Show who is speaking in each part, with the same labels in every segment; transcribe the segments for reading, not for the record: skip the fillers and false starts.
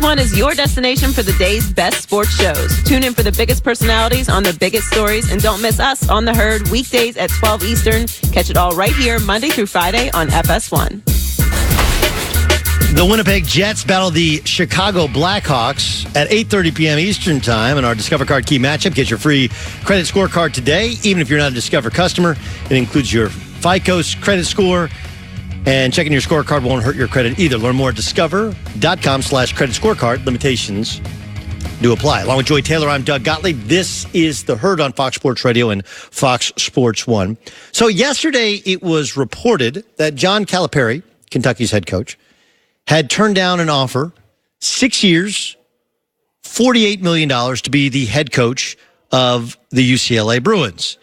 Speaker 1: One is your destination for the day's best sports shows. Tune in for the biggest personalities on the biggest stories, and don't miss us on The Herd weekdays at 12 Eastern. Catch it all right here Monday through Friday on FS1.
Speaker 2: The Winnipeg Jets battle the Chicago Blackhawks at 8:30 p.m. Eastern Time in our Discover Card Key matchup. Get your free credit scorecard today, even if you're not a Discover customer. It includes your FICO credit score, and checking your scorecard won't hurt your credit either. Learn more at discover.com/credit scorecard. Limitations do apply. Along with Joy Taylor, I'm Doug Gottlieb. This is The Herd on Fox Sports Radio and Fox Sports 1. So yesterday it was reported that John Calipari, Kentucky's head coach, had turned down an offer, 6 years, $48 million to be the head coach of the UCLA Bruins.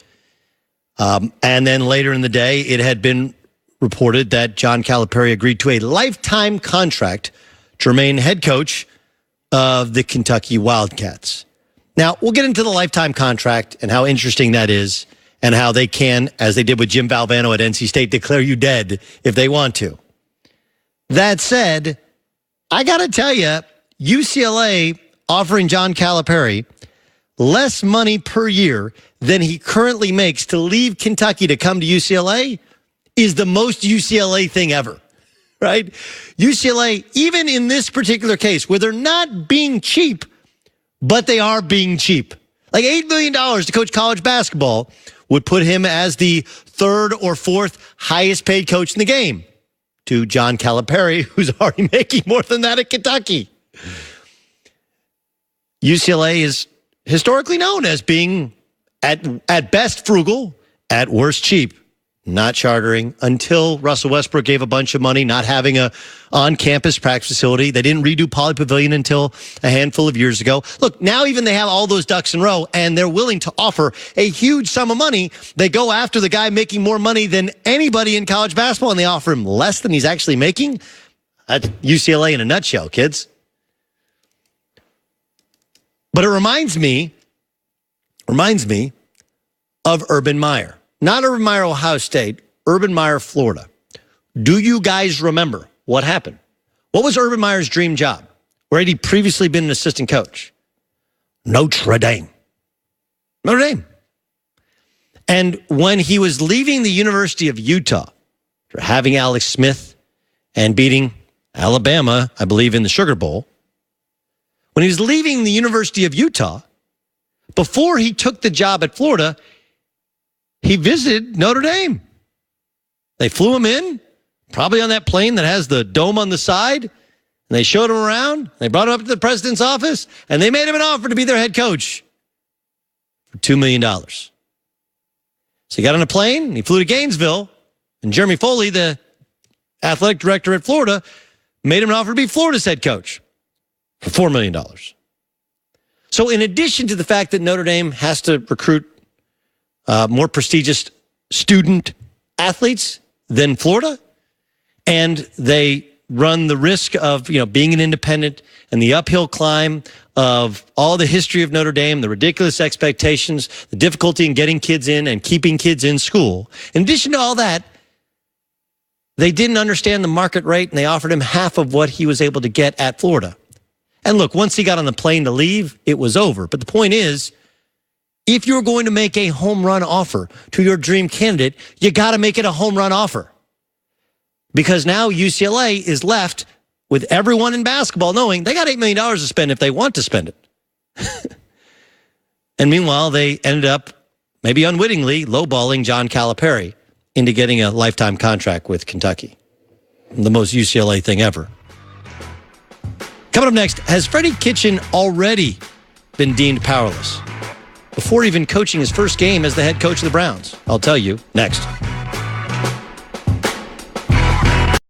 Speaker 2: And then later in the day, it had been reported that John Calipari agreed to a lifetime contract to remain head coach of the Kentucky Wildcats. Now, we'll get into the lifetime contract and how interesting that is and how they can, as they did with Jim Valvano at NC State, declare you dead if they want to. That said, I got to tell you, UCLA offering John Calipari less money per year than he currently makes to leave Kentucky to come to UCLA is the most UCLA thing ever, right? UCLA, even in this particular case, where they're not being cheap, but they are being cheap. Like $8 million to coach college basketball would put him as the third or fourth highest paid coach in the game to John Calipari, who's already making more than that at Kentucky. UCLA is historically known as being at best frugal, at worst cheap. Not chartering until Russell Westbrook gave a bunch of money, not having a on-campus practice facility. They didn't redo Poly Pavilion until a handful of years ago. Look, now even they have all those ducks in a row, and they're willing to offer a huge sum of money. They go after the guy making more money than anybody in college basketball, and they offer him less than he's actually making. That's UCLA in a nutshell, kids. But it reminds me of Urban Meyer. Not Urban Meyer, Ohio State, Urban Meyer, Florida. Do you guys remember what happened? What was Urban Meyer's dream job? Where had he previously been an assistant coach? Notre Dame. Notre Dame. And when he was leaving the University of Utah, for having Alex Smith and beating Alabama, I believe, in the Sugar Bowl, when he was leaving the University of Utah, before he took the job at Florida, he visited Notre Dame. They flew him in, probably on that plane that has the dome on the side, and they showed him around. They brought him up to the president's office, and they made him an offer to be their head coach for $2 million. So he got on a plane, and he flew to Gainesville, and Jeremy Foley, the athletic director at Florida, made him an offer to be Florida's head coach for $4 million. So in addition to the fact that Notre Dame has to recruit more prestigious student athletes than Florida, and they run the risk of being an independent and the uphill climb of all the history of Notre Dame, the ridiculous expectations, the difficulty in getting kids in and keeping kids in school. In addition to all that, they didn't understand the market rate, and they offered him half of what he was able to get at Florida. And look, once he got on the plane to leave, it was over. But the point is, if you're going to make a home run offer to your dream candidate, you got to make it a home run offer. Because now UCLA is left with everyone in basketball knowing they got $8 million to spend if they want to spend it. And meanwhile, they ended up, maybe unwittingly, lowballing John Calipari into getting a lifetime contract with Kentucky. The most UCLA thing ever. Coming up next, has Freddie Kitchen already been deemed powerless before even coaching his first game as the head coach of the Browns? I'll tell you next.